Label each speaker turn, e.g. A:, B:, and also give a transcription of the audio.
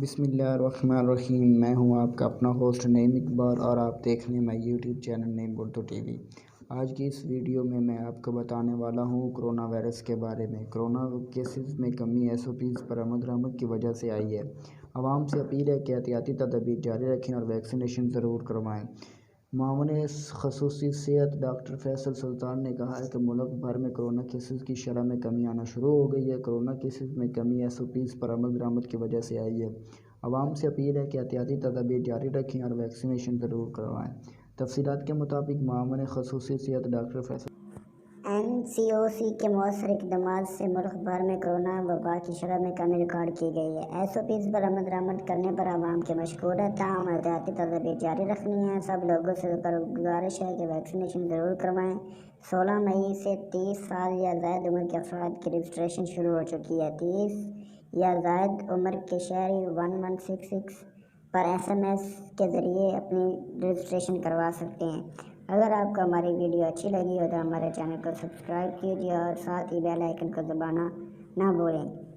A: بسم اللہ الرحمن الرحیم۔ میں ہوں آپ کا اپنا ہوسٹ نعیم اقبال اور آپ دیکھ رہے ہیں میں یوٹیوب چینل نعیم اردو ٹی وی۔ آج کی اس ویڈیو میں آپ کو بتانے والا ہوں کرونا وائرس کے بارے میں۔ کرونا کیسز میں کمی SOPs پر عمل درآمد کی وجہ سے آئی ہے۔ عوام سے اپیل ہے کہ احتیاطی تدابیر جاری رکھیں اور ویکسینیشن ضرور کروائیں۔ معاون خصوصی صحت ڈاکٹر فیصل سلطان نے کہا ہے کہ ملک بھر میں کرونا کیسز کی شرح میں کمی آنا شروع ہو گئی ہے۔ کرونا کیسز میں کمی SOPs پر عمل درآمد کی وجہ سے آئی ہے۔ عوام سے اپیل ہے کہ احتیاطی تدابیر جاری رکھیں اور ویکسینیشن ضرور کروائیں۔ تفصیلات کے مطابق معاون خصوصی صحت ڈاکٹر فیصل
B: NCOC کے مؤثر اقدامات سے ملک بھر میں کرونا وبا کی شرح میں کمی ریکارڈ کی گئی ہے۔ SOPs پر عمل درآمد کرنے پر عوام کی مشکور ہے، تاہم احتیاطی تدابیر جاری رکھنی ہیں۔ سب لوگوں سے گزارش ہے کہ ویکسینیشن ضرور کروائیں۔ 16 مئی سے 30 سال یا زائد عمر کے افراد کی رجسٹریشن شروع ہو چکی ہے۔ 30 یا زائد عمر کے شہری 1166 پر SMS کے ذریعے اپنی رجسٹریشن کروا سکتے ہیں۔ اگر آپ کو ہماری ویڈیو اچھی لگی ہو تو ہمارے چینل کو سبسکرائب کیجیے اور ساتھ ہی بیل آئیکن کو دبانا نہ بھولیں۔